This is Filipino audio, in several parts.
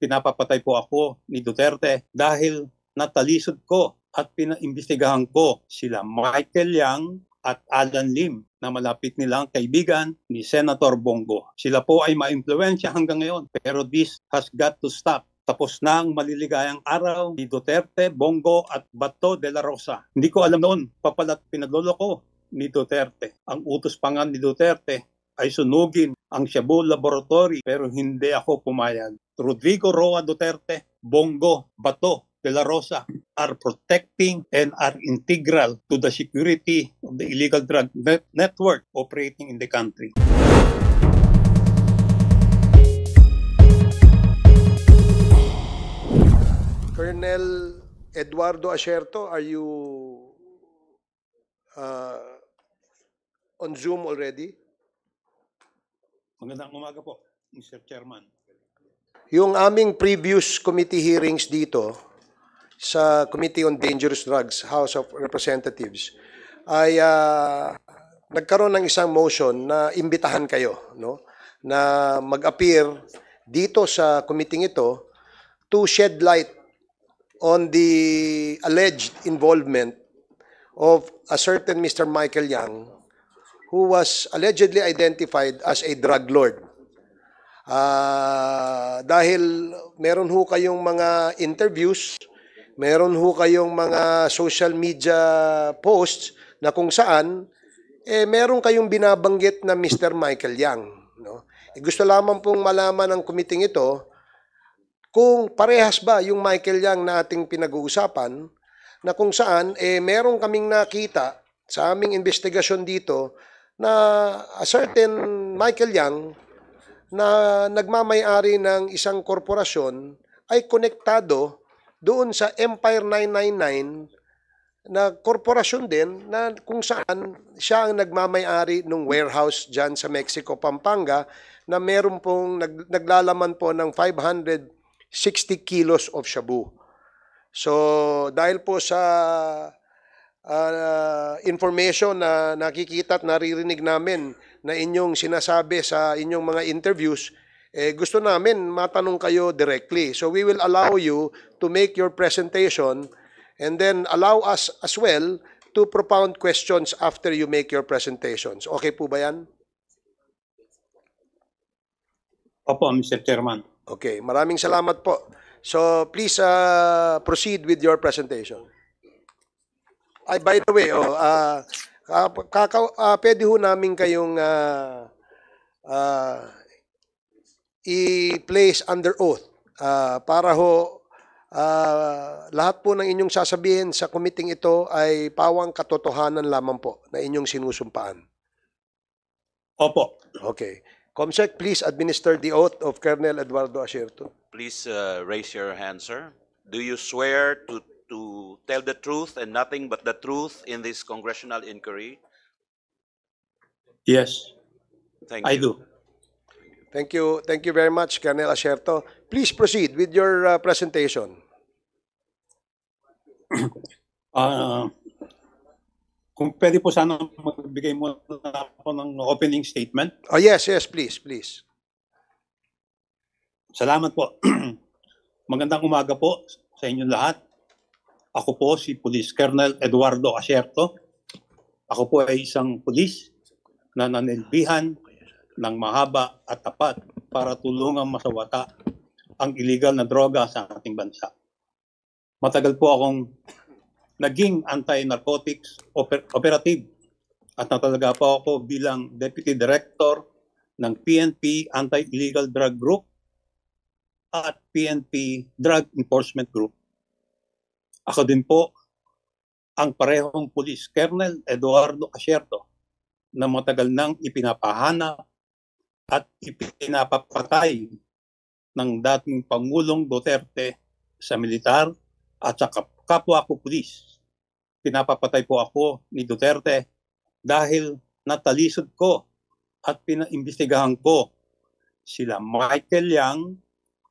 pinapapatay po ako ni Duterte dahil natalisod ko at pinaimbestigahan ko sila Michael Yang at Alan Lim na malapit nilang kaibigan ni Senator Bongo. Sila po ay maimpluwensya hanggang ngayon, pero this has got to stop. Tapos na ang maliligayang araw ni Duterte, Bongo at Bato de la Rosa. Hindi ko alam noon, papalat pinagloloko ni Duterte. Ang utos pa nga ni Duterte ay sunugin ang Shabu Laboratory, pero hindi ako pumayag. Rodrigo Roa Duterte, Bongo, Bato de la Rosa are protecting and are integral to the security of the illegal drug network operating in the country. Colonel Eduardo Asierto, are you on Zoom already? Magandang umaga po, Mr. Chairman. Yung aming previous committee hearings dito sa Committee on Dangerous Drugs, House of Representatives, ay nagkaroon ng isang motion na imbitahan kayo, no, na mag-appear dito sa committee ito to shed light on the alleged involvement of a certain Mr. Michael Yang, who was allegedly identified as a drug lord. Dahil meron ho kayong mga interviews, meron ho kayong mga social media posts na kung saan meron kayong binabanggit na Mr. Michael Yang, no? Gusto lamang pong malaman ng committee ito kung parehas ba yung Michael Yang na ating pinag-uusapan, na kung saan meron kaming nakita sa aming investigasyon dito na a certain Michael Yang na nagmamay-ari ng isang korporasyon ay konektado doon sa Empire 999 na korporasyon din na kung saan siya ang nagmamay-ari ng warehouse dyan sa Mexico, Pampanga, na meron pong naglalaman po ng 560 kilos of shabu. So, dahil po sa information na nakikita at naririnig namin na inyong sinasabi sa inyong mga interviews, gusto namin matanong kayo directly. So, we will allow you to make your presentation and then allow us as well to propound questions after you make your presentations. Okay po ba yan? Opo, Mr. Chairman. Okay, maraming salamat po. So, please proceed with your presentation. Ay, by the way, pwede ho namin kayong i-place under oath para ho lahat po ng inyong sasabihin sa committee ito ay pawang katotohanan lamang po na inyong sinusumpaan. Opo. Okay. Comsec, please administer the oath of Colonel Eduardo Asierto. Please raise your hand, sir. Do you swear to tell the truth and nothing but the truth in this congressional inquiry? Yes, Thank I you. do. Thank you. Thank you very much, Colonel Asierto. Please proceed with your presentation. Kung pwede po sana magbigay muna ako ng opening statement. Oh, yes, please. Salamat po. Magandang umaga po sa inyong lahat. Ako po si Police Colonel Eduardo Asierto. Ako po ay isang pulis na nanilbihan ng mahaba at tapat para tulungang masawata ang illegal na droga sa ating bansa. Matagal po akong naging anti-narcotics operative at natalaga po ako bilang Deputy Director ng PNP Anti-Illegal Drug Group at PNP Drug Enforcement Group. Ako din po ang parehong Police Colonel Eduardo Asierto na matagal nang ipinapahanap at ipinapapatay ng dating Pangulong Duterte sa militar at sa kapwa ko pulis. Pinapapatay po ako ni Duterte dahil natalisod ko at pinaimbestigahan ko sila Michael Yang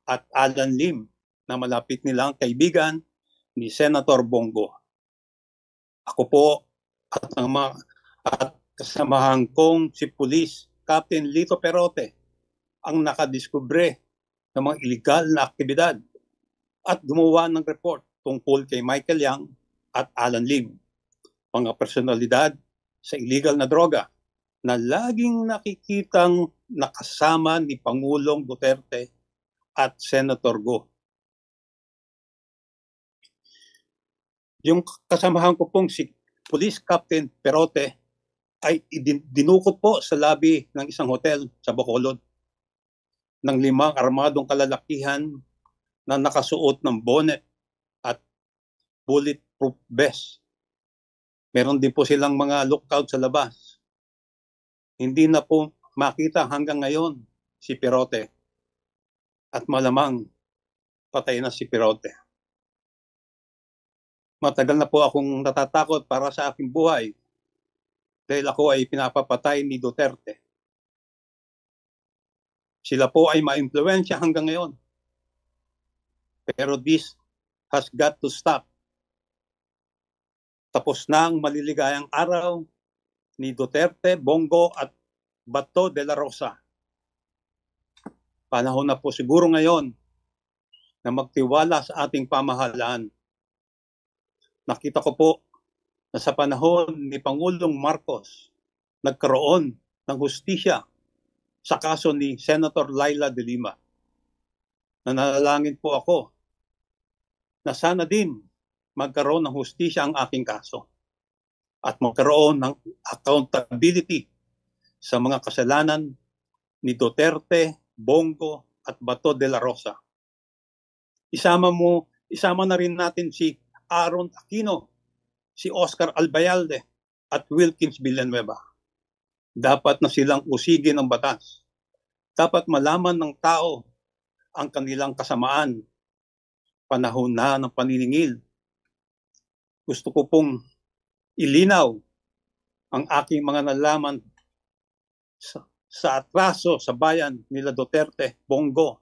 at Alan Lim na malapit nilang kaibigan ni Senator Bongo. Ako po at kasamahan kong si Police Captain Lito Perote ang nakadiskubre ng mga illegal na aktibidad at gumawa ng report tungkol kay Michael Yang at Alan Lim, mga personalidad sa illegal na droga na laging nakikitang nakasama ni Pangulong Duterte at Senator Go. Yung kasamahan ko pong si Police Captain Perote ay dinukot po sa lobby ng isang hotel sa Bacolod ng 5 armadong kalalakihan na nakasuot ng bonnet at bulletproof vest. Meron din po silang mga lookout sa labas. Hindi na po makita hanggang ngayon si Perote. At malamang patay na si Perote. Matagal na po akong natatakot para sa aking buhay dahil ako ay pinapapatay ni Duterte. Sila po ay ma-impluwensya hanggang ngayon. Pero this has got to stop. Tapos na ang maliligayang araw ni Duterte, Bongo at Bato de la Rosa. Panahon na po siguro ngayon na magtiwala sa ating pamahalaan. Nakita ko po na sa panahon ni Pangulong Marcos, nagkaroon ng hustisya sa kaso ni Senator Laila de Lima. Nanalangin po ako na sana din magkaroon ng hustisya ang aking kaso at magkaroon ng accountability sa mga kasalanan ni Duterte, Bongo at Bato de la Rosa. Isama na rin natin si Aaron Aquino, si Oscar Albayalde at Wilkins Villanueva. Dapat na silang usigin ng batas. Dapat malaman ng tao ang kanilang kasamaan. Panahon na ng paniningil. Gusto ko pong ilinaw ang aking mga nalaman sa atraso sa bayan nila Duterte, Bongo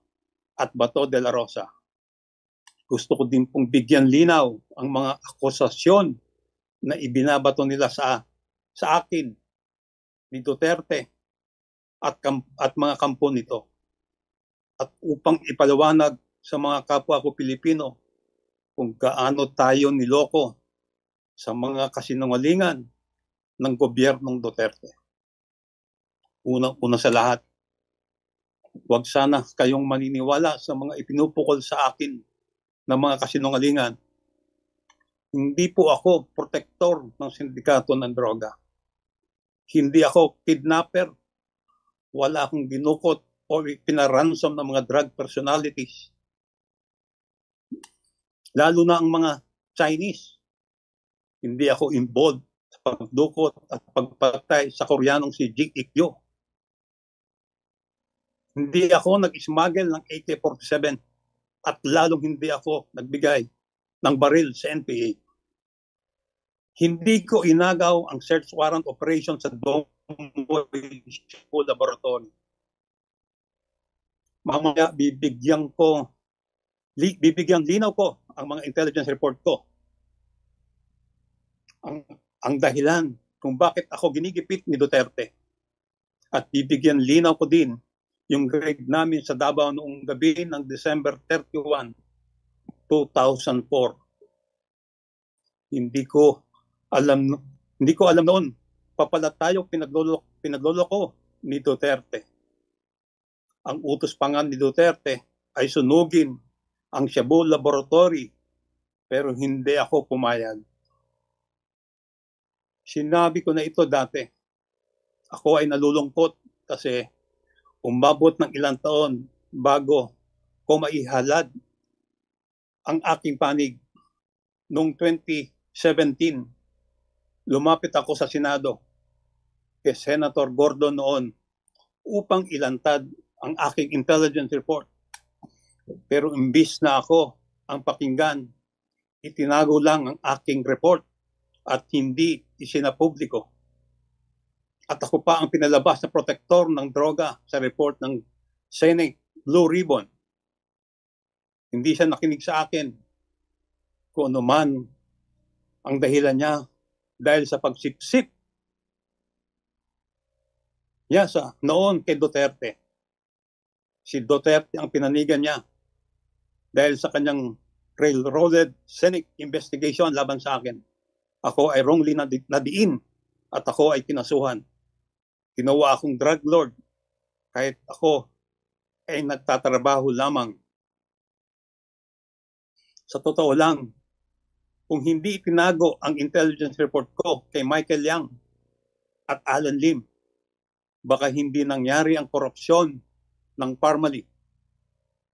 at Bato de la Rosa. Gusto ko din pong bigyan linaw ang mga akusasyon na ibinabato nila sa akin ni Duterte at mga kampo nito. At upang ipaliwanag sa mga kapwa ko Pilipino kung gaano tayo niloko sa mga kasinungalingan ng gobyernong Duterte. Una sa lahat, huwag sana kayong maniniwala sa mga ipinupukol sa akin ng mga kasinungalingan. Hindi po ako protektor ng sindikato ng droga. Hindi ako kidnapper. Wala akong dinukot o pinaransom ng mga drug personalities. Lalo na ang mga Chinese. Hindi ako involved sa pagdukot at pagpatay sa Koreanong si Jing Ik-yo. Hindi ako nag-smuggle ng AK-47 at lalong hindi ako nagbigay ng baril sa NPA. Hindi ko inagaw ang search warrant operation sa Dongboy School Laboratory. Mamaya bibigyan linaw ko ang mga intelligence report ko. Ang dahilan kung bakit ako ginigipit ni Duterte. At bibigyan linaw ko din yung grade namin sa Davao noong gabi ng December 31, 2004. Hindi ko alam noon papala tayo pinagloloko ni Duterte. Ang utos pa nga ni Duterte ay sunugin ang Shabu Laboratory pero hindi ako pumayag. Sinabi ko na ito dati. Ako ay nalulungkot kasi umabot ng ilang taon bago ko maihalad ang aking panig. Noong 2017, lumapit ako sa Senado kay Senator Gordon noon upang ilantad ang aking intelligence report. Pero imbis na ako ang pakinggan, itinago lang ang aking report at hindi isinapubliko. At ako pa ang pinalabas na protektor ng droga sa report ng Senate Blue Ribbon. Hindi siya nakinig sa akin kung ano man ang dahilan niya dahil sa pagsipsip niya sa noon kay Duterte. Si Duterte ang pinanigan niya dahil sa kanyang railroaded Senate investigation laban sa akin. Ako ay wrongly nadiin at ako ay kinasuhan. Ginawa akong drug lord kahit ako ay nagtatrabaho lamang. Sa totoo lang, kung hindi itinago ang intelligence report ko kay Michael Yang at Alan Lim, baka hindi nangyari ang korupsyon ng Parmali.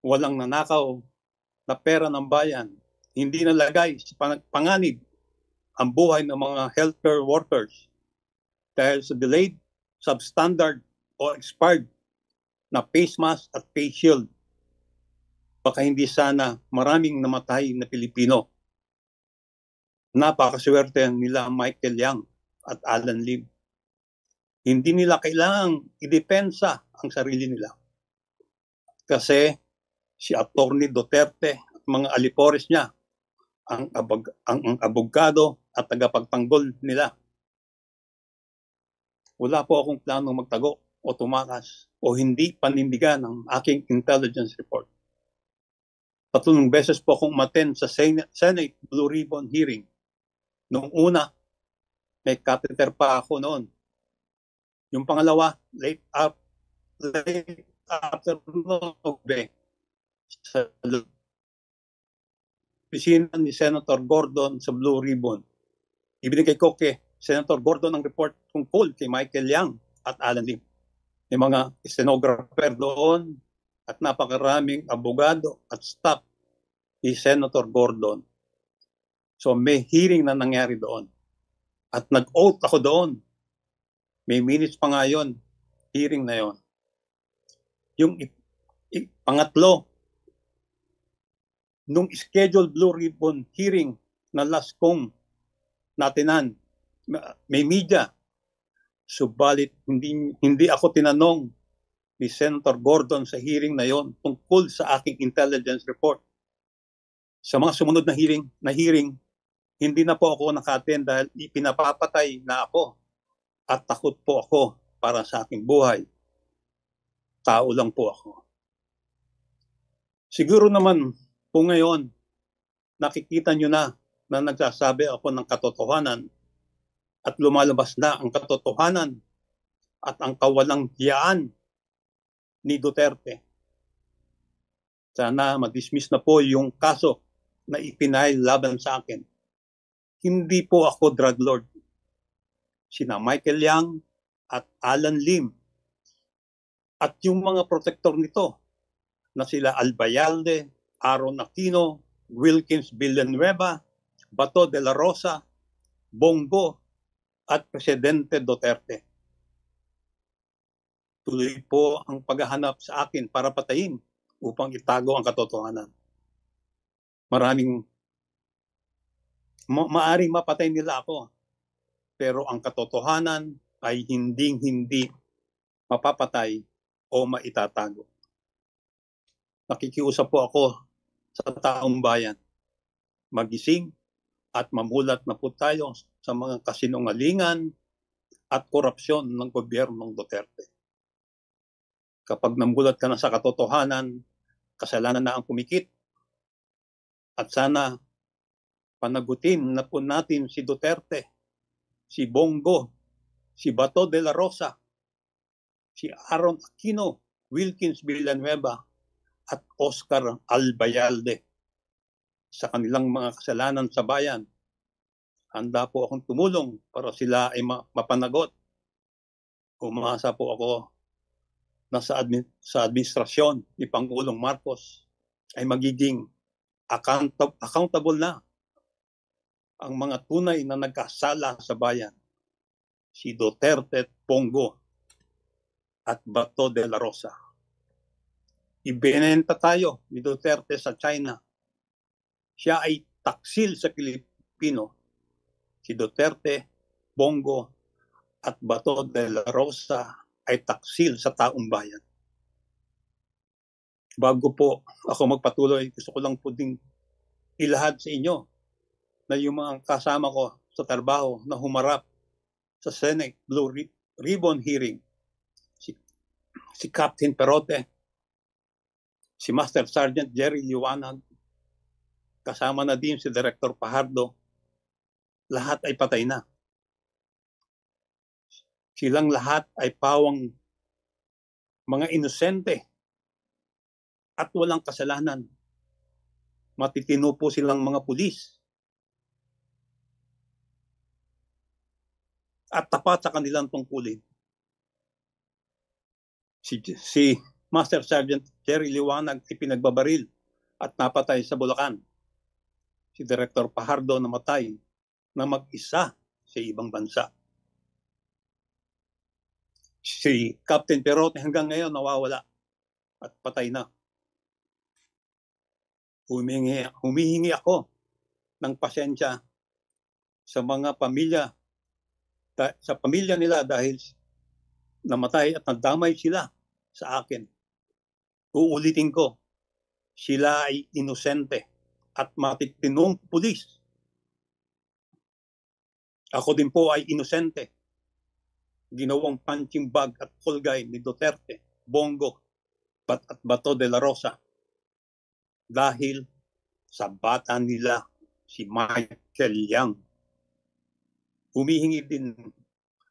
Walang nanakaw na pera ng bayan. Hindi nalagay sa panganib ang buhay ng mga healthcare workers dahil sa delayed, substandard o expired na face mask at face shield. Baka hindi sana maraming namatay na Pilipino. Napakaswerte nila Michael Yang at Alan Lim. Hindi nila kailangang idepensa ang sarili nila. Kasi si Atty. Duterte at mga alipores niya ang abogado at tagapagtanggol nila. Wala po akong planong magtago o tumakas o hindi panindigan ang aking intelligence report. 3 beses po akong umattend sa Senate Blue Ribbon hearing. Noong una, may catheter pa ako noon. Yung pangalawa, late afternoon, sa opisina ni Senator Gordon sa Blue Ribbon. Ibinigay ko kay Senator Gordon ang report tungkol kay Michael Yang at Alan Lim. May mga stenographer doon at napakaraming abogado at staff ni Senator Gordon. So may hearing na nangyari doon. At nag-oath ako doon. May minutes pa nga yun, hearing na yon. Yung pangatlo, nung scheduled Blue Ribbon hearing na last kong natinan, may media. Subalit hindi ako tinanong ni Senator Gordon sa hearing na yon tungkol sa aking intelligence report. Sa mga sumunod na hearing, hindi na po ako naka-attend dahil ipinapapatay na ako at takot po ako para sa aking buhay. Tao lang po ako. Siguro naman po ngayon, nakikita nyo na nagsasabi ako ng katotohanan at lumalabas na ang katotohanan at ang kawalang hiyaan ni Duterte. Sana ma-dismiss na po yung kaso na ipinail laban sa akin. Hindi po ako drug lord. Sina Michael Yang at Alan Lim at yung mga protector nito na sila Albayalde, Aaron Aquino, Wilkins Villanueva, Bato de la Rosa, Bongo at Presidente Duterte. Tuloy po ang paghahanap sa akin para patayin upang itago ang katotohanan. Maaring mapatay nila ako, pero ang katotohanan ay hindi mapapatay o maitatago. Nakikiusap po ako sa taong bayan. Magising at mamulat na po tayo sa mga kasinungalingan at korupsyon ng gobyernong Duterte. Kapag namulat ka na sa katotohanan, kasalanan na ang kumikit. At sana panagutin na po natin si Duterte, si Bongo, si Bato de la Rosa, si Aaron Aquino, Wilkins Villanueva, at Oscar Albayalde sa kanilang mga kasalanan sa bayan. Handa po akong tumulong para sila ay mapanagot. Umasa po ako na sa administrasyon ni Pangulong Marcos ay magiging accountable na ang mga tunay na nagkasala sa bayan. Si Duterte, Bongo, at Bato de la Rosa. Ibinenta tayo ni Duterte sa China. Siya ay taksil sa Pilipino. Si Duterte, Bongo, at Bato de la Rosa ay taksil sa taong bayan. Bago po ako magpatuloy, gusto ko lang po ding ilahad sa inyo na yung mga kasama ko sa trabaho na humarap sa Senate Blue Ribbon hearing, si Captain Perote, si Master Sergeant Jerry Liwanag, kasama na din si Director Pajardo, lahat ay patay na. Silang lahat ay pawang mga inosente at walang kasalanan. Matitino po silang mga pulis. At tapat sa kanilang tungkulin. Si Master Sergeant Jerry Liwanag ay pinagbabaril at napatay sa Bulacan. Si Director Pajardo namatay na mag-isa sa ibang bansa. Si Captain Perote hanggang ngayon nawawala at patay na. Humihingi ako ng pasensya sa mga pamilya, sa pamilya nila dahil namatay at nagdamay sila sa akin. Uulitin ko, sila ay inosente at matitinong pulis. Ako din po ay inosente. Ginawang punching bag at kulgay ni Duterte, Bongo, at Bato de la Rosa dahil sa bata nila si Michael Yang. Humihingi din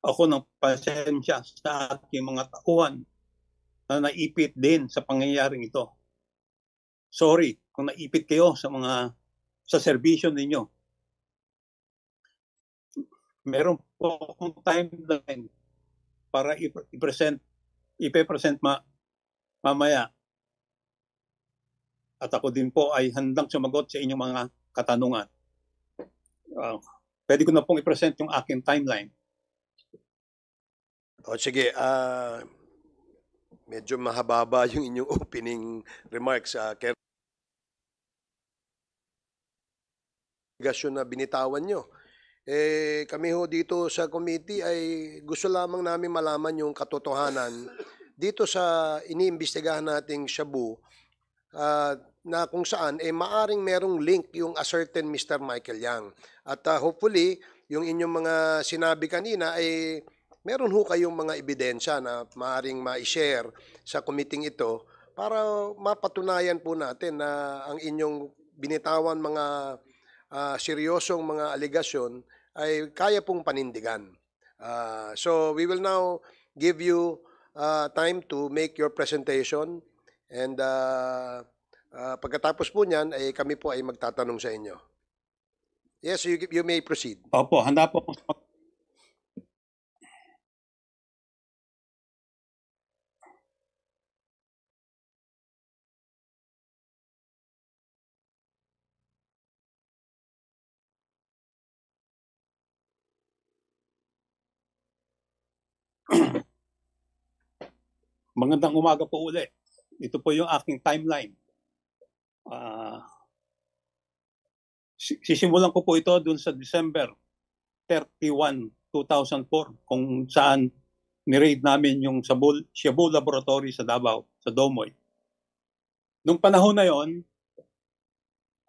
ako ng pasensya sa aking mga tauhan na naipit din sa pangyayaring ito. Sorry kung naipit kayo sa serbisyo ninyo. Meron po akong timeline para ipresent mamaya. At ako din po ay handang sumagot sa inyong mga katanungan. Pwede ko na pong ipresent yung aking timeline. O sige, medyo mahaba yung inyong opening remarks. Na binitawan nyo. Kami ho dito sa committee ay gusto lamang namin malaman yung katotohanan dito sa iniimbestigahan nating Shabu na kung saan maaring merong link yung a certain Mr. Michael Yang. At hopefully, yung inyong mga sinabi kanina ay meron ho kayong mga ebidensya na maaring ma-share sa committee ito para mapatunayan po natin na ang inyong binitawan mga seryosong mga aligasyon ay kaya pong panindigan. So we will now give you time to make your presentation and pagkatapos po niyan ay kami po ay magtatanong sa inyo. Yes, you may proceed. Opo, handa po. Magandang umaga po uli. Ito po yung aking timeline. Sisimulan ko po ito dun sa December 31, 2004 kung saan ni-raid namin yung Shabu Laboratory sa Davao, sa Domoy. Nung panahon na yon,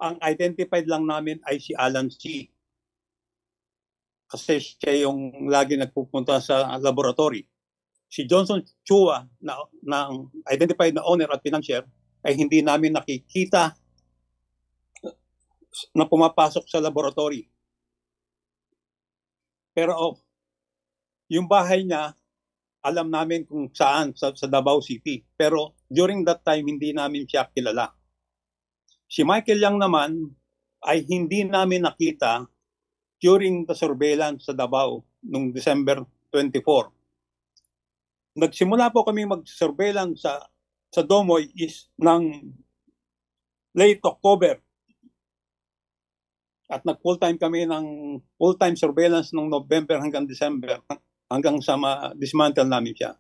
ang identified lang namin ay si Alan C. Kasi siya yung lagi nagpupunta sa laboratory. Si Johnson Chua, na identified na owner at financier, ay hindi namin nakikita na pumapasok sa laboratory. Pero yung bahay niya, alam namin kung saan, sa Davao City. Pero during that time, hindi namin siya kilala. Si Michael Yang naman ay hindi namin nakita during the surveillance sa Davao noong December 24. Nagsimula po kami mag-surveillance sa Domoy is ng late October. At nag-full-time kami ng full-time surveillance noong November hanggang December, hanggang sa dismantle namin siya.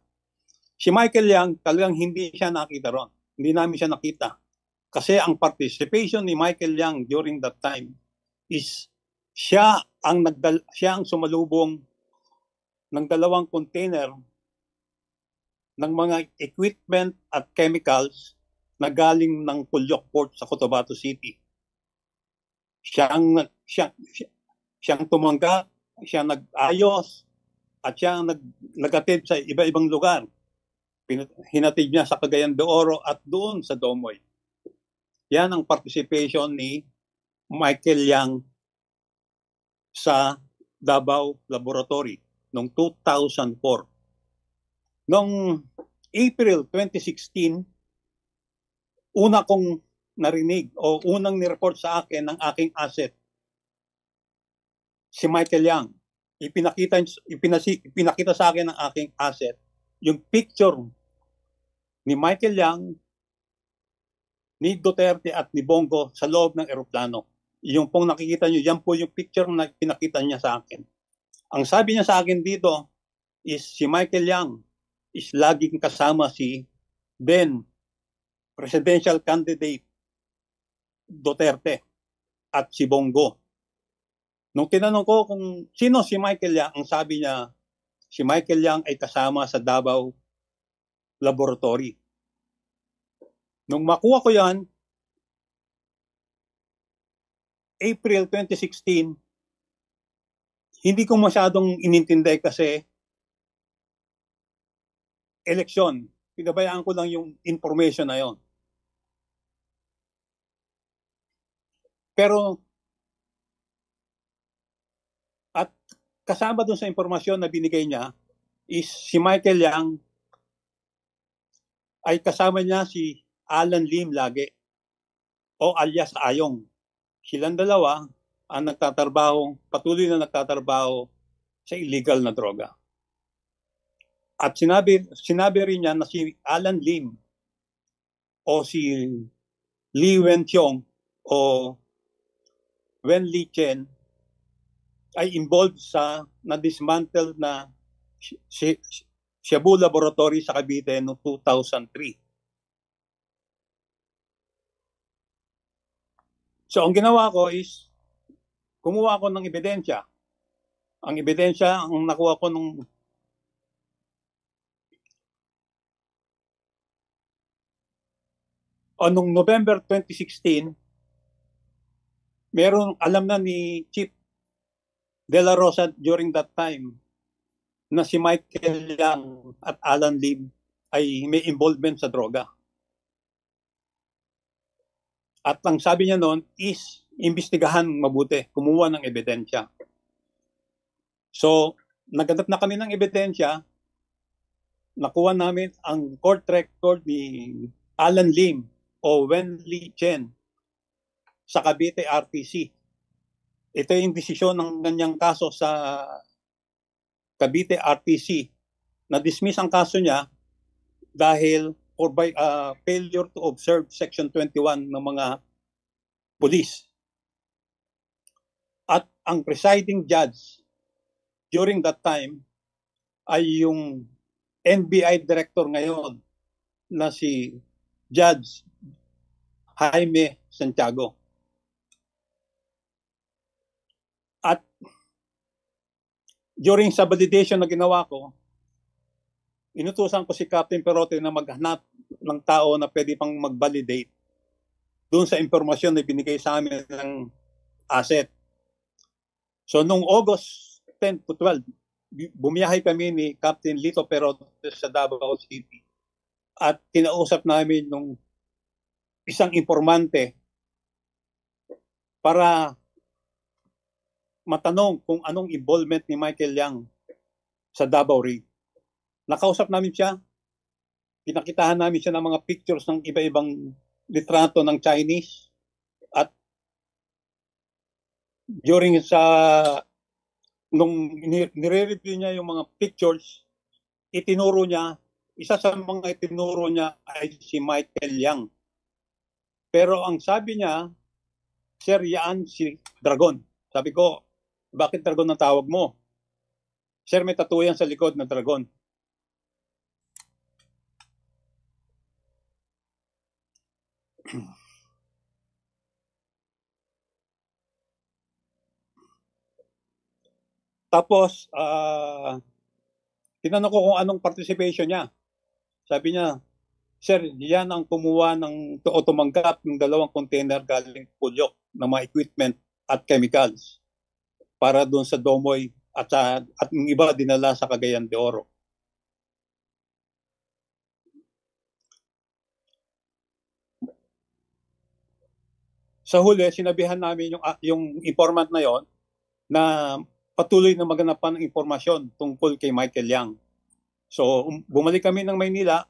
Si Michael Yang, talagang hindi siya nakita ron. Hindi namin siya nakita. Kasi ang participation ni Michael Yang during that time is siya ang sumalubong ng 2 container ng mga equipment at chemicals na galing ng Pulyok Port sa Cotabato City. Siyang tumanggap, siya nag-ayos, at siya nag-atid sa iba-ibang lugar. Hinatid niya sa Cagayan de Oro at doon sa Domoy. Yan ang participation ni Michael Yang sa Davao Laboratory noong 2004. Noong April 2016, una kong narinig o unang nireport sa akin ng aking asset, si Michael Yang. Ipinakita sa akin ng aking asset yung picture ni Michael Yang, ni Duterte at ni Bongo sa loob ng eroplano. Yung pong nakikita nyo, yan po yung picture na pinakita niya sa akin. Ang sabi niya sa akin dito is si Michael Yang is laging kasama si then presidential candidate Duterte at si Bongo. Nung tinanong ko kung sino si Michael Yang, ang sabi niya, si Michael Yang ay kasama sa Davao Laboratory. Nung makuha ko yan, April 2016, hindi ko masyadong inintindi kasi eleksyon. Pinabayaan ko lang yung information na yon. Pero, at kasama dun sa impormasyon na binigay niya, is si Michael Yang ay kasama niya si Alan Lim lagi o alias Ayong. Silang dalawa ang patuloy na nagtatrabaho sa illegal na droga. At sinabi rin niya na si Alan Lim o si Li Wenqiong o Wen Li Chen ay involved sa na-dismantle na Cebu Laboratory sa Cavite noong 2003. So ang ginawa ko is kumuha ko ng ebidensya. Ang ebidensya ang nakuha ko nung noong November 2016, alam na ni Chief De La Rosa during that time na si Michael Yang at Alan Lim ay may involvement sa droga. At ang sabi niya noon is imbestigahan mabuti, kumuha ng ebidensya. So, naghanap na kami ng ebidensya, nakuha namin ang court record ni Alan Lim o Wen Li Chen sa Cavite RTC. Ito yung desisyon ng kanyang kaso sa Cavite RTC. Na-dismiss ang kaso niya dahil for failure to observe Section 21 ng mga pulis. At ang presiding judge during that time ay yung NBI director ngayon na si Judge Jaime Santiago. At during sa validation na ginawa ko, inutusan ko si Captain Perote na maghanap ng tao na pwede pang mag-validate doon sa impormasyon na binigay sa amin ng asset. So noong August 10 to 12, bumiyahe kami ni Captain Lito Perote sa Davao City at kinausap namin nung isang informante para matanong kung anong involvement ni Michael Yang sa Davao Raid. Nakausap namin siya, pinakitahan namin siya ng mga pictures ng iba-ibang litrato ng Chinese at during nung nire-review niya yung mga pictures, itinuro niya, isa sa mga itinuro niya ay si Michael Yang. Pero ang sabi niya, Sir, yan si Dragon. Sabi ko, bakit Dragon ang tawag mo? Sir, may tattoo yan sa likod na Dragon. Tapos, tinanong ko kung anong participation niya. Sabi niya, Sir, yan ang kumuha o tumanggap ng 2 container galing Pulyok ng mga equipment at chemicals para doon sa Domoy at yung iba dinala sa Cagayan de Oro. Sa huli, sinabihan namin yung informant na yon na patuloy na maghanap pa ng impormasyon tungkol kay Michael Yang. So, bumalik kami ng Maynila.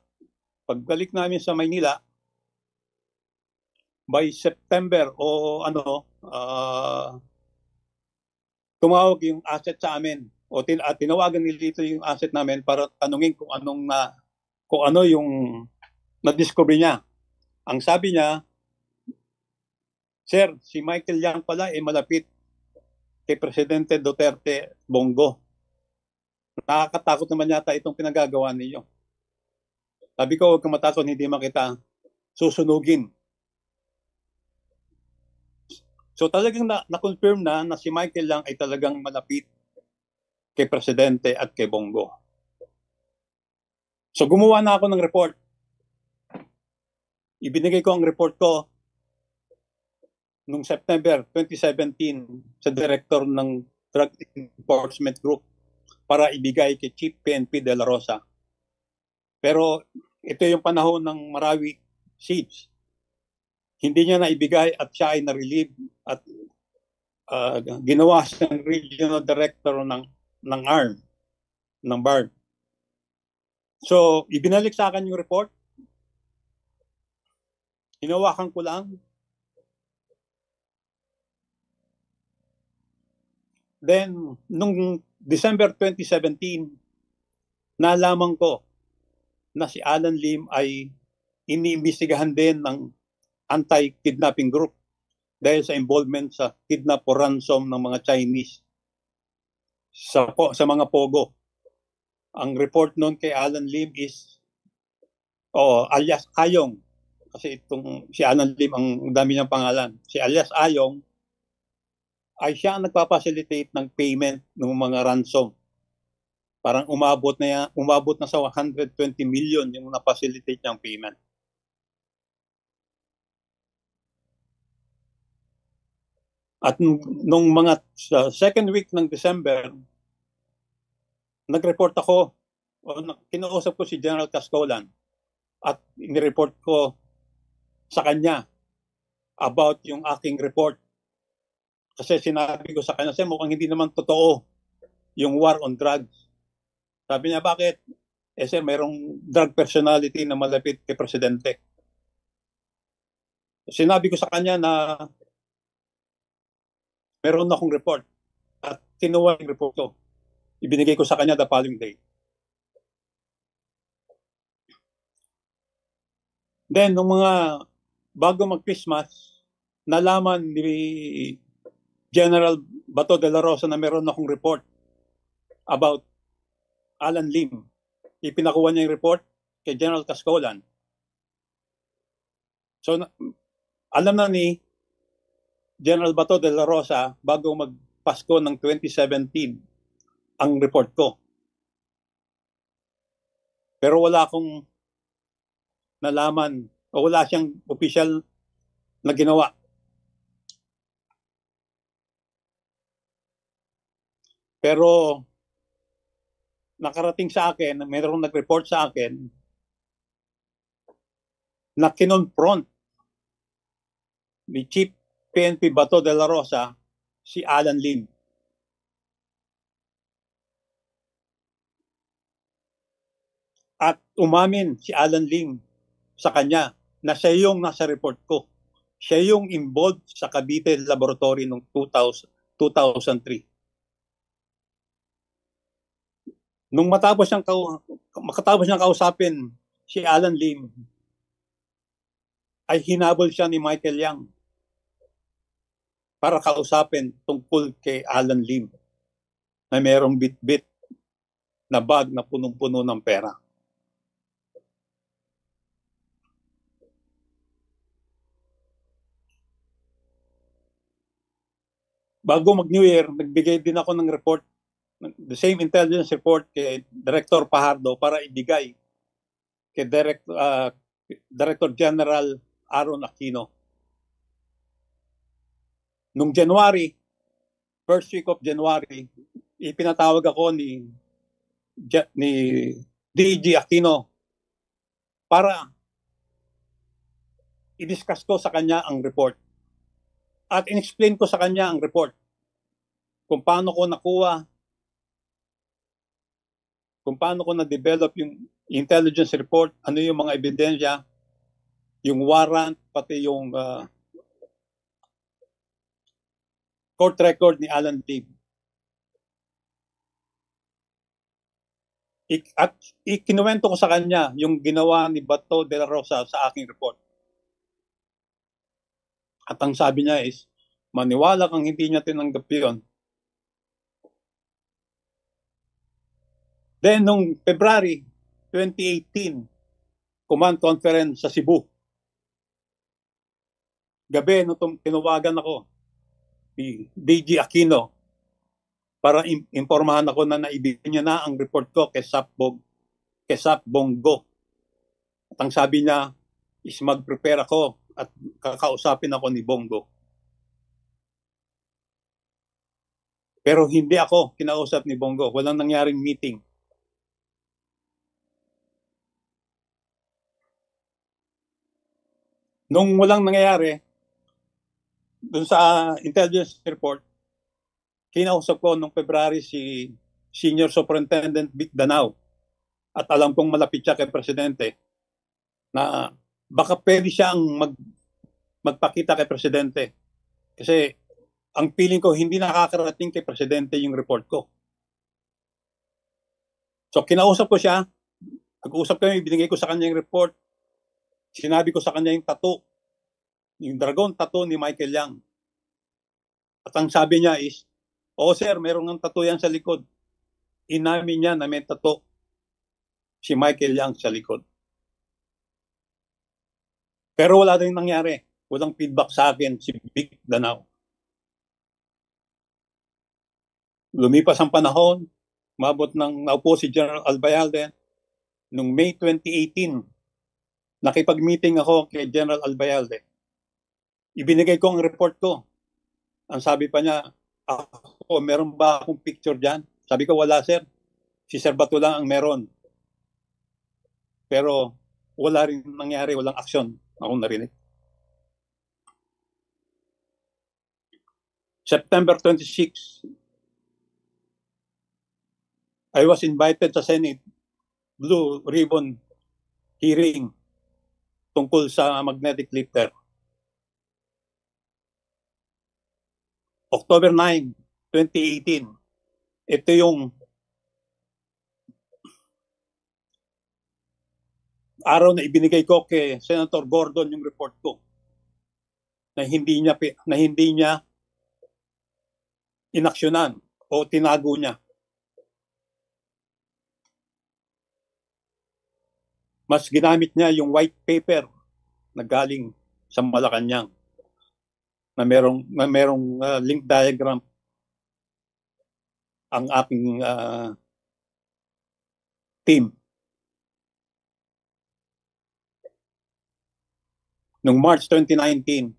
Pagbalik namin sa Maynila, by September tumawag yung asset sa amin o tinawagan ni Lito yung asset namin para tanungin kung ano yung na-discover niya. Ang sabi niya, Sir, si Michael Yang pala ay malapit kay Presidente Duterte Bongo. Nakakatakot naman yata itong pinagagawa ninyo. Sabi ko, huwag kang matakot, hindi makita susunugin. So talagang na-confirm na si Michael Yang ay talagang malapit kay Presidente at kay Bongo. So gumawa na ako ng report. Ibinigay ko ang report ko noong September 2017 sa director ng Drug Enforcement Group para ibigay kay Chief PNP De La Rosa. Pero ito yung panahon ng Marawi siege. Hindi niya naibigay at siya ay na-relieve at ginawa siyang regional director ng ARM, ng BARD. So, ibinalik sa akin yung report. Hinawakan ko lang. Then, nung December 2017, nalaman ko na si Alan Lim ay iniimbestigahan din ng anti-kidnapping group dahil sa involvement sa kidnap o ransom ng mga Chinese sa mga pogo. Ang report noon kay Alan Lim is alias Ayong, kasi si Alan Lim ang dami niyang pangalan. Si alias Ayong ay siya ang nagpa-facilitate ng payment ng mga ransom. Parang umabot na sa 120 million yung na-facilitate niyang payment. At nung mga second week ng December, nag-report ako, kinausap ko si General Cascolan at inireport ko sa kanya about yung aking report. Kasi sinabi ko sa kanya, mukhang hindi naman totoo yung war on drugs. Sabi niya, bakit? Sir, mayroong drug personality na malapit kay Presidente. Sinabi ko sa kanya na meron akong report at kinuha yung report ko. Ibinigay ko sa kanya the following day. Then, nung mga bago mag-Christmas, nalaman ni General Bato de la Rosa na meron akong report about Alan Lim. Ipinakuha niya yung report kay General Cascolan. So, alam na ni General Bato de la Rosa bago magpasko ng 2017 ang report ko. Pero wala akong nalaman o wala siyang official na ginawa. Pero nakarating sa akin, mayroong nag-report sa akin na kinonfront ni Chief PNP Bato de la Rosa si Alan Lim. At umamin si Alan Lim sa kanya na siya yung nasa report ko. Siya yung involved sa Cavite Laboratory noong 2003. Nung makatapos niyang kausapin si Alan Lim, ay hinabol siya ni Michael Yang para kausapin tungkol kay Alan Lim na mayroong bit-bit na bag na punong-puno ng pera. Bago mag-New Year, nagbigay din ako ng report, the same intelligence report kay Director Pajardo para ibigay kay Director General Aaron Aquino. Nung January, first week of January, ipinatawag ako ni DG Aquino para i-discuss ko sa kanya ang report. At in-explain ko sa kanya ang report. Kung paano ko nakuha, kung paano ko na-develop yung intelligence report, ano yung mga ebidensya, yung warrant, pati yung court record ni Alan Lim. At ikinuwento ko sa kanya yung ginawa ni Bato de la Rosa sa aking report. At ang sabi niya is, maniwala kang hindi niya tinanggap yun. Then, nung February 2018, command conference sa Cebu. Gabi, nung tinawagan ako ni DG Aquino para informahan ako na naibigay niya na ang report ko kay Sap Bongo. At ang sabi niya is mag-prepare ako at kakausapin ako ni Bongo. Pero hindi ako kinausap ni Bongo. Walang nangyaring meeting. Nung walang nangyayari, dun sa intelligence report, kinausap ko nung February si Senior Superintendent Vic Danao. At alam kong malapit siya kay Presidente na baka pwede siya ang magpakita kay Presidente. Kasi ang feeling ko hindi nakakarating kay Presidente yung report ko. So kinausap ko siya, nag-usap kami, binigay ko sa kanya yung report. Sinabi ko sa kanya yung tattoo, yung dragon tattoo ni Michael Yang. At ang sabi niya is, oh sir, meron ng tattoo yan sa likod. Inamin niya na may tattoo si Michael Yang sa likod. Pero wala rin nangyari. Walang feedback sa akin si Vic Danao. Lumipas ang panahon, mabot ng naupo si General Albayalde. Noong May 2018, nakipag-meeting ako kay General Albayalde. Ibinigay ko ang report ko. Ang sabi pa niya, ako, meron ba akong picture dyan? Sabi ko, wala sir. Si Sir Bato lang ang meron. Pero wala rin nangyari, walang aksyon akong narinig. September 26, I was invited sa Senate Blue Ribbon hearing tungkol sa magnetic lifter. October 9, 2018, ito yung araw na ibinigay ko kay Senator Gordon yung report ko na hindi niya inaksyonan o tinago niya. Mas ginamit niya yung white paper na galing sa Malacanang na merong link diagram ang aking team. Noong March 2019,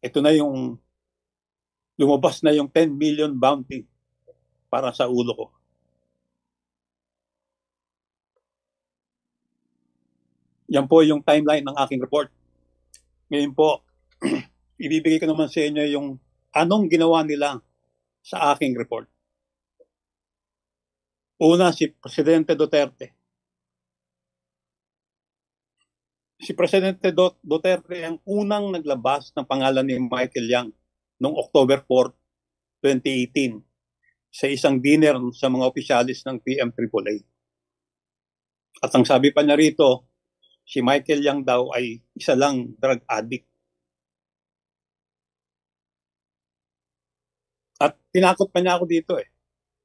ito na yung lumabas na yung 10 million bounty para sa ulo ko. Yan po yung timeline ng aking report. Ngayon po, ibibigay ko naman sa inyo yung anong ginawa nila sa aking report. Una, si Presidente Duterte. Si Presidente Duterte ang unang naglabas ng pangalan ni Michael Yang noong October 4, 2018 sa isang dinner sa mga opisyalis ng PMAAA. At ang sabi pa niya rito, si Michael Yang daw ay isa lang drug addict. At tinakot pa niya ako dito eh.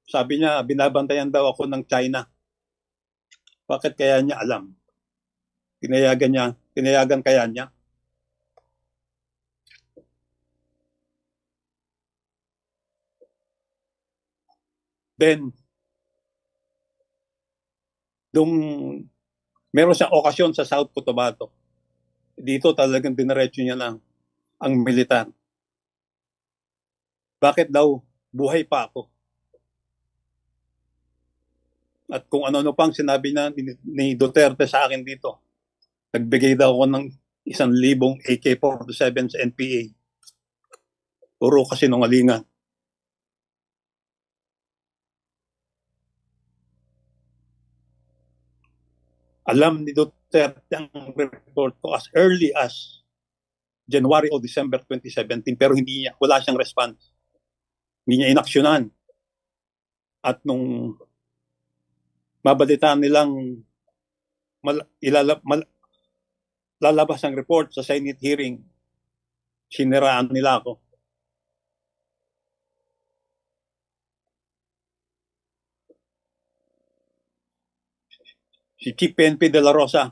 Sabi niya, binabantayan daw ako ng China. Bakit kaya niya alam? Pinayagan kaya niya? Then, meron siyang okasyon sa South Cotabato. Dito talagang dinaretso niya lang ang militar. Bakit daw buhay pa ako? At kung ano-ano pang sinabi na ni Duterte sa akin dito. Nagbigay daw ako ng 1,000 AK-47 sa NPA. Puro kasinungalingan. Alam ni Duterte ang report ko as early as January o December 2017, pero wala siyang response. Hindi niya inaksyonan. At nung mabalitaan nilang lalabas ang report sa Senate hearing, siniraan nila ako. Si Chief PNP De La Rosa,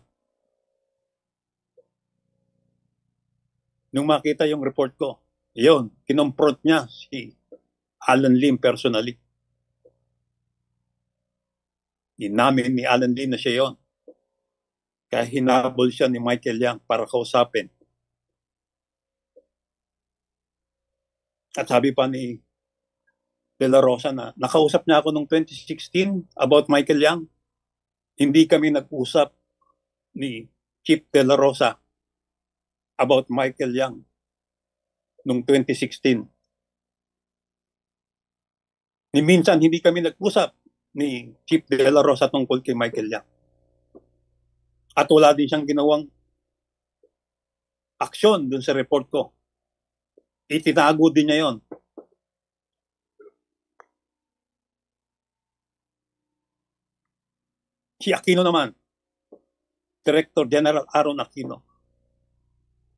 nung makita yung report ko, yun, kinompront niya si Alan Lim personally. Inamin ni Alan Lim na siya yun. Kaya hinabol siya ni Michael Yang para kausapin. At sabi pa ni De La Rosa na nakausap niya ako noong 2016 about Michael Yang. Hindi kami nag-usap ni Chief De La Rosa about Michael Yang noong 2016. Ni minsan hindi kami nag-usap ni Chief De La Rosa tungkol kay Michael Yang. At wala din siyang ginawang aksyon dun sa report ko. Itinago din niya yon. Si Aquino naman, Director General Aaron Aquino,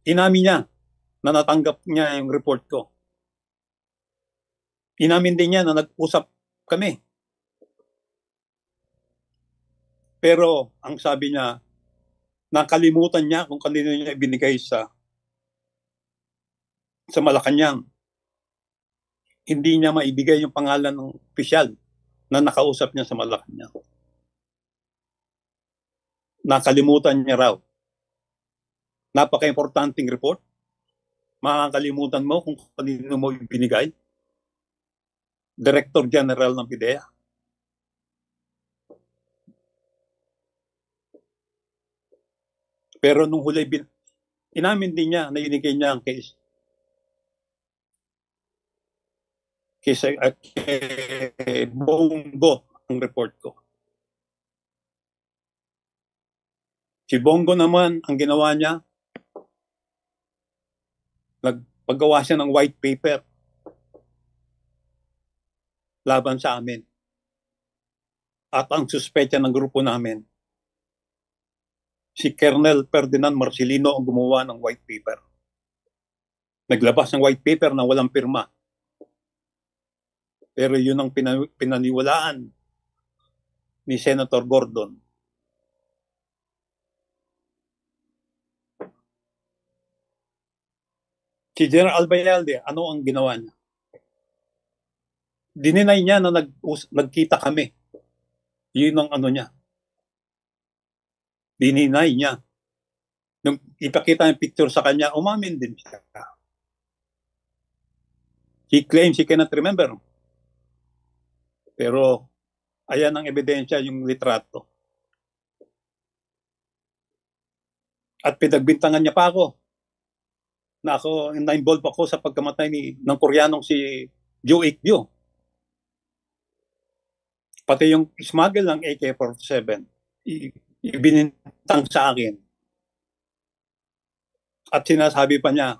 inamin niya na natanggap niya yung report ko. Inamin din niya na nag-usap kami. Pero ang sabi niya, nakalimutan niya kung kanino niya ibinigay sa Malacanang. Hindi niya maibigay yung pangalan ng opisyal na nakausap niya sa Malacanang. Nakalimutan niya raw. Napaka-importanting report. Makakalimutan mo kung kanino mo ibinigay. Director General ng PIDEA. Pero nung huli, inamin din niya na inigay niya ang case. Kay Bongo ang report ko. Si Bongo naman, ang ginawa niya, nagpagawa siya ng white paper laban sa amin. At ang suspecha ng grupo namin, si Colonel Ferdinand Marcelino ang gumawa ng white paper. Naglabas ng white paper na walang pirma. Pero yun ang pinaniwalaan ni Senator Gordon. Si General Albayalde, ano ang ginawa niya? Dininay niya na nagkita kami. Yun ang ano niya. Dininay niya. Nung ipakita yung picture sa kanya, umamin din siya. He claims he cannot remember. Pero ayan ang ebidensya, yung litrato. At pinagbintangan niya pa ako na ako na-involve ako sa pagkamatay ng Koreanong si Joe Ikbyo. Pati yung smuggle ng AK-47 ibinintang sa akin. At sinasabi pa niya,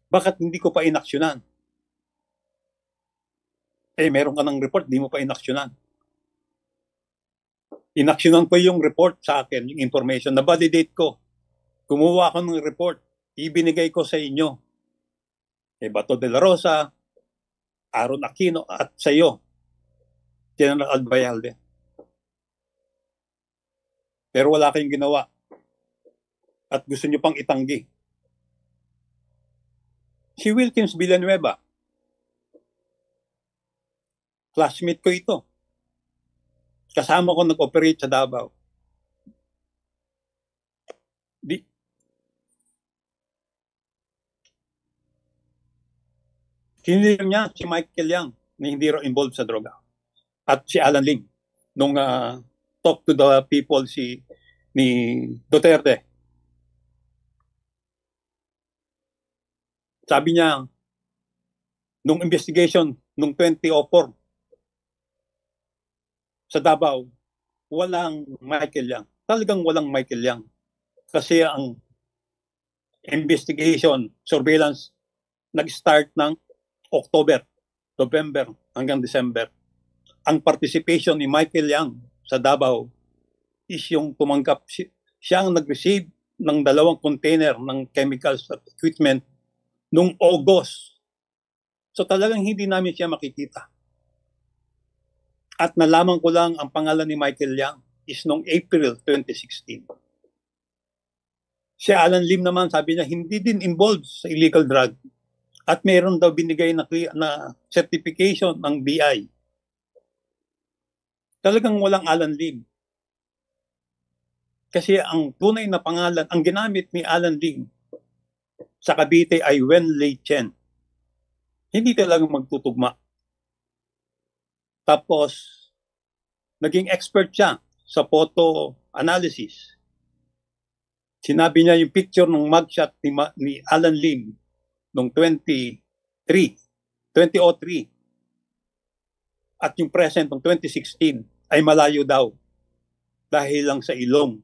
bakit hindi ko pa inaksyonan? Meron ka ng report, di mo pa inaksyonan. Inaksyonan ko yung report sa akin, yung information, na-validate ko. Kumuha ako ng report, ibinigay ko sa inyo. Kay Bato de la Rosa, Aaron Aquino, at sa iyo, General Albayalde. Pero wala kayong ginawa. At gusto nyo pang itanggi. Si Wilkins Villanueva, classmate ko ito. Kasama ko nag-operate sa Davao. Hinir niya si Michael Yang na hindi raw involved sa droga. At si Alan Lim, nung talk to the people ni Duterte, Sabi niya, nung investigation, nung 2004, sa Davao, walang Michael Yang. Talagang walang Michael Yang. Kasi ang investigation, surveillance, nag-start ng October, November hanggang December. Ang participation ni Michael Yang sa Davao is yung tumanggap, siya ang nag-receive ng 2 container ng chemicals at equipment nung August. So talagang hindi namin siya makikita. At nalaman ko lang ang pangalan ni Michael Yang is noong April 2016. Si Alan Lim naman, sabi niya, hindi din involved sa illegal drug. At meron daw binigay na certification ng BI. Talagang walang Alan Lim. Kasi ang tunay na pangalan, ang ginamit ni Alan Lim sa Cavite ay Wen Lei Chen. Hindi talagang magtutugma. Tapos, naging expert siya sa photo analysis. Sinabi niya yung picture ng mugshot ni Alan Lim noong 2003 at yung present ng 2016 ay malayo daw dahil lang sa ilong.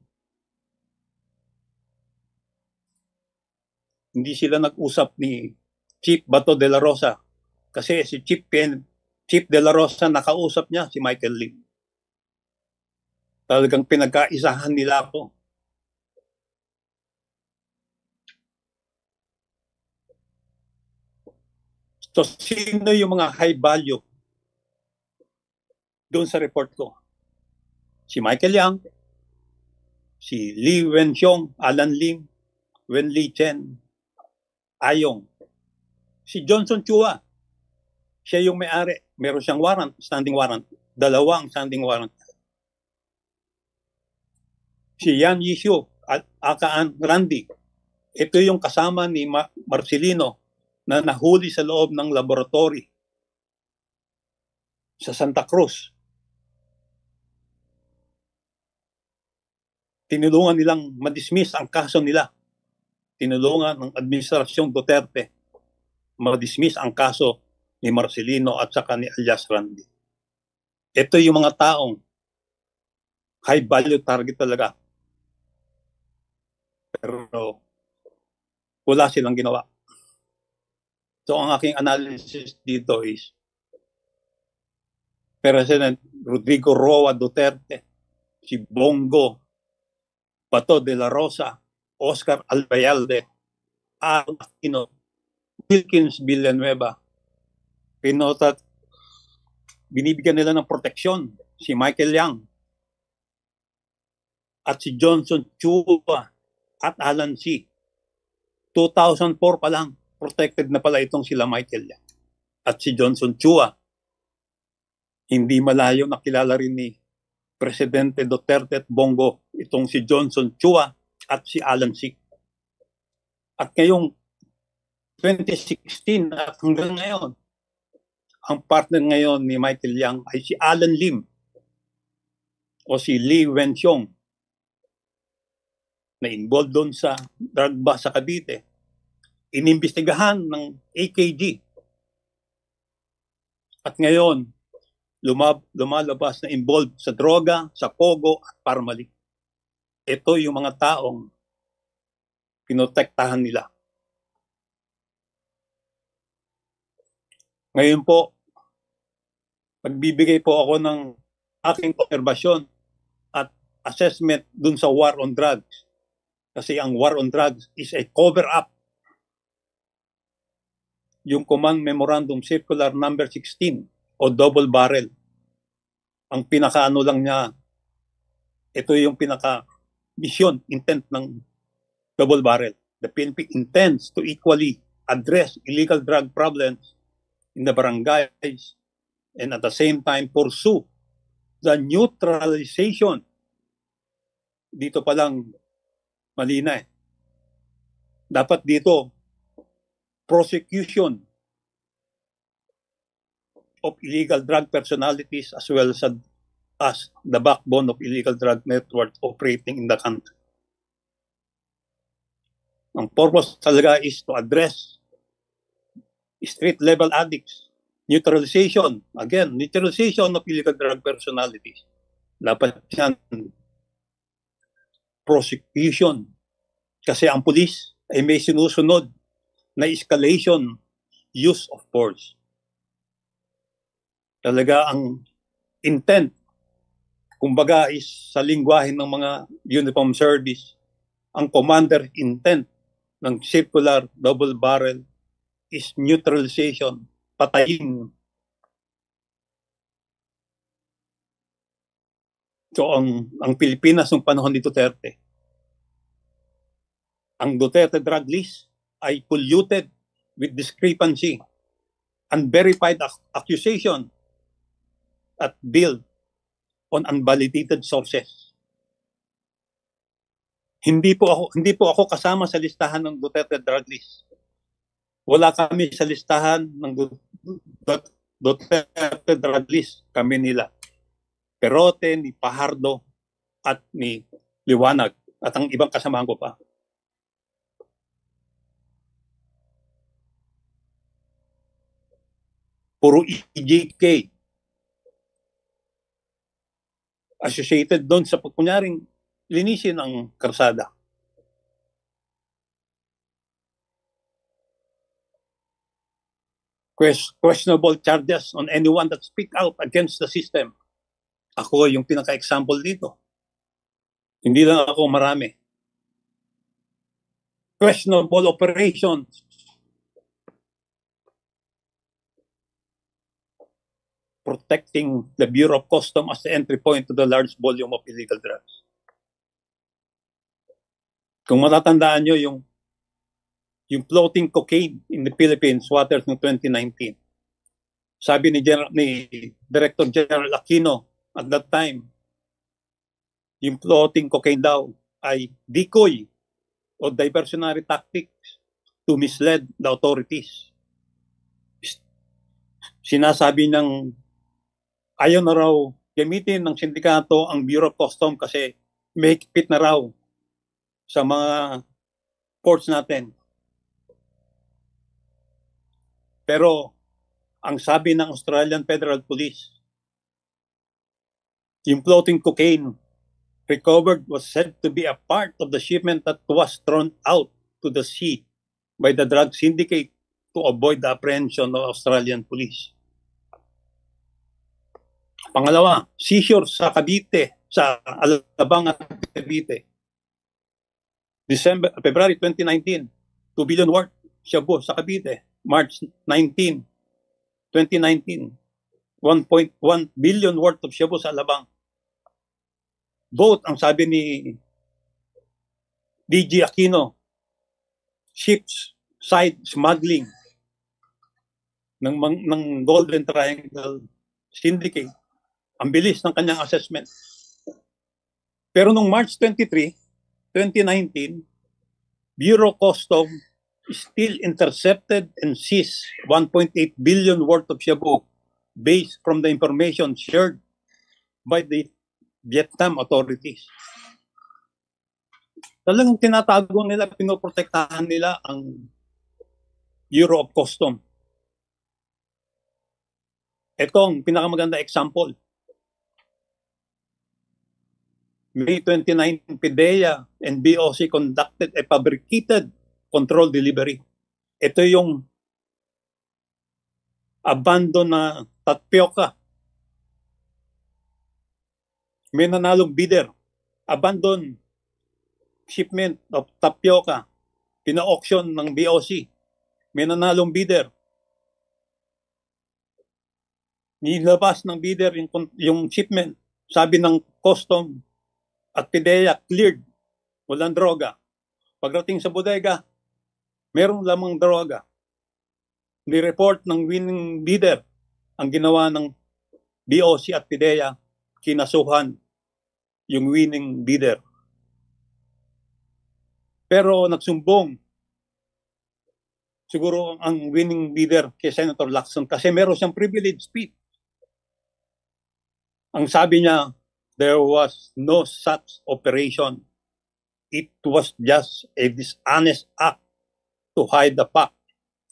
Hindi sila nag-usap ni Chief Bato de la Rosa kasi si Chief de la Rosa nakausap niya si Michael Lim. Talagang pinagkaisahan nila ako. So, sino yung mga high value doon sa report ko? Si Michael Yang, si Li Wenxiong, Alan Lim, Wen Lei Chen, Ayong, si Johnson Chua. Siya yung may-ari. Meron siyang warrant, standing warrant. 2 standing warrant. Si Yan Yishu at Akaan Randy. Ito yung kasama ni Marcelino na nahuli sa loob ng laboratory sa Santa Cruz. Tinulungan nilang madismiss ang kaso nila. Tinulungan ng Administrasyong Duterte madismiss ang kaso ni Marcelino at saka ni Alias Randy. Ito yung mga taong high value target talaga. Pero wala silang ginawa. So ang aking analysis dito is President Rodrigo Roa Duterte, si Bongo Bato de la Rosa, Oscar Albayalde, Aaron Aquino, Wilkins Villanueva, pinotat binibigyan nila ng proteksyon si Michael Yang at si Johnson Chua at Alan C. 2004 pa lang, protected na pala itong sila Michael Yang at si Johnson Chua. Hindi malayo nakilala rin ni Presidente Duterte at Bongo itong si Johnson Chua at si Alan C. At ngayong 2016 at hanggang ngayon, ang partner ngayon ni Michael Yang ay si Alan Lim o si Li Wenxiong na involved doon sa drug bust sa Cavite. Inimbestigahan ng AKG. At ngayon, lumalabas na involved sa droga, sa pogo at parmali. Ito yung mga taong pinotektahan nila. Ngayon po, magbibigay po ako ng aking obserbasyon at assessment dun sa war on drugs. Kasi ang war on drugs is a cover-up. Yung Command Memorandum Circular number 16 o double barrel. Ang pinakaano lang niya, ito yung pinaka-mission, intent ng double barrel. The PNP intends to equally address illegal drug problems in the barangays and at the same time pursue the neutralization. Dito pa lang mali na eh. Dapat dito prosecution of illegal drug personalities as well as the backbone of illegal drug networks operating in the country. Ang purpose talaga is to address street level addicts, neutralization, again, neutralization of illegal drug personalities. Dapat yan, prosecution. Kasi ang pulis ay may sinusunod na escalation use of force. Talaga ang intent, kumbaga is sa lingwahe ng mga uniform service, ang commander intent ng circular double barrel is neutralization, patayin. So ang Pilipinas ng panahon ni Duterte, ang Duterte drug list ay polluted with discrepancy, unverified accusation at built on unvalidated sources. Hindi po ako kasama sa listahan ng Duterte drug list. Wala kami sa listahan ng Duterte drug list, kami nila Perote, ni Pajardo at ni Liwanag at ang ibang kasamahan ko pa. Puro EJK associated doon sa kunyaring linisin ng karsada. Questionable charges on anyone that speak out against the system. Ako yung pinaka-example dito. Hindi lang ako, marami. Questionable operations. Protecting the Bureau of Customs as the entry point to the large volume of illegal drugs. Kung matatandaan nyo yung floating cocaine in the Philippines waters ng 2019, sabi ni Director General Aquino at that time, yung floating cocaine daw ay decoy o diversionary tactics to mislead the authorities. Sinasabi ng ayaw na raw gamitin ng sindikato ang Bureau of Customs kasi may higpit na raw sa mga ports natin. Pero ang sabi ng Australian Federal Police, yung floating cocaine recovered was said to be a part of the shipment that was thrown out to the sea by the drug syndicate to avoid the apprehension of Australian police. Pangalawa, seizure sa Cavite, sa Alabang at Cavite. February 2019, 2 billion worth shabu sa Cavite. March 19, 2019, 1.1 billion worth of shabu sa Alabang. Both, ang sabi ni DG Aquino, ships side smuggling ng Golden Triangle Syndicate. Ang bilis ng kanyang assessment. Pero nung March 23, 2019, Bureau Customs still intercepted and seized 1.8 billion worth of shabu based from the information shared by the Vietnam authorities. Talagang tinatago nila, pinoprotektahan nila ang Bureau of Customs. Itong pinakamaganda example. May 29, PIDEA and BOC conducted a fabricated control delivery. Ito yung abandon na tapioca. May nanalong bidder. Abandon shipment of tapioca. Pina-auction ng BOC. May nanalong bidder. Nilabas ng bidder yung shipment. Sabi ng custom at PIDEA, cleared. Walang droga. Pagdating sa bodega, merong lamang droga. Ni-report ng winning bidder ang ginawa ng BOC at PIDEA, kinasuhan yung winning bidder. Pero nagsumbong siguro ang winning bidder kay Senator Lacson kasi meron siyang privilege speech. Ang sabi niya, there was no such operation. It was just a dishonest act to hide the fact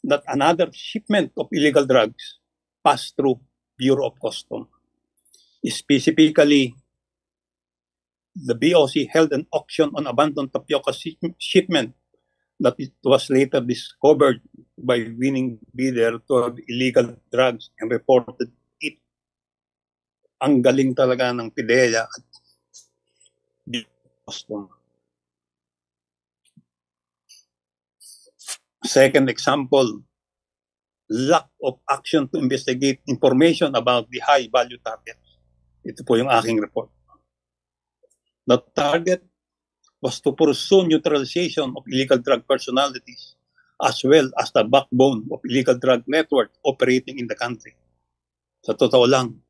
that another shipment of illegal drugs passed through Bureau of Customs. Specifically, the BOC held an auction on abandoned tapioca shipment that it was later discovered by winning bidder to have illegal drugs and reported it. Ang galing talaga ng PIDEA at Customs. Second example, lack of action to investigate information about the high-value targets. Ito po yung aking report. The target was to pursue neutralization of illegal drug personalities as well as the backbone of illegal drug network operating in the country. Sa totoo lang,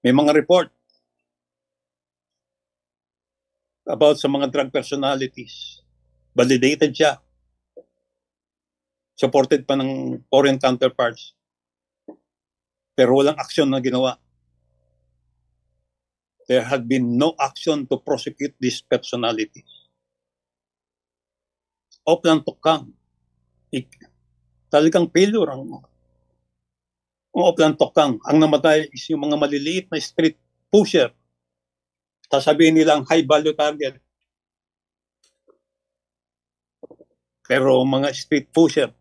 may mga report about sa mga drug personalities. Validated siya. Supported pa ng foreign counterparts. Pero walang aksyon na ginawa. There had been no action to prosecute these personalities. Oplan Tokang. Talagang failure ang Oplan Tokang. Ang namatay is yung mga maliliit na street pusher. Sasabihin nila ang high value target. Pero mga street pusher,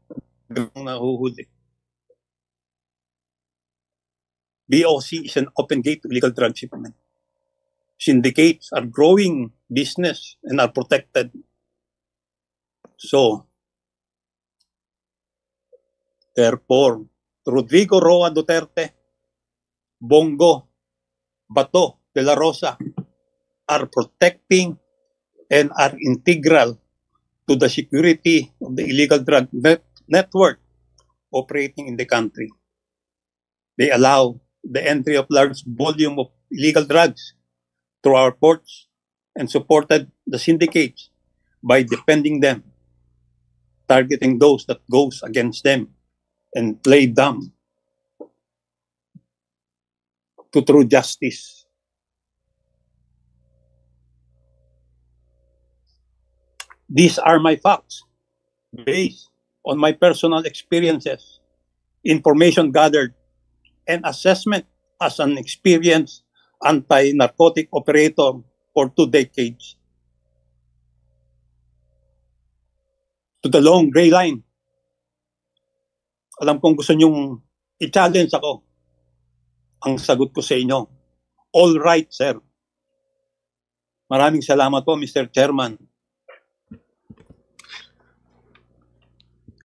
nahuhuli. BOC is an open gate to illegal drug shipment. Syndicates are growing business and are protected. So, therefore, Rodrigo Roa Duterte, Bongo, Bato de la Rosa are protecting and are integral to the security of the illegal drug network operating in the country. They allow the entry of large volume of illegal drugs through our ports and supported the syndicates by defending them, targeting those that goes against them and play them to true justice. These are my facts based on my personal experiences, information gathered, and assessment as an experienced anti-narcotic operator for 2 decades. To the long gray line, alam kong gusto nyong i-challenge ako. Ang sagot ko sa inyo, all right, sir. Maraming salamat po, Mr. Chairman.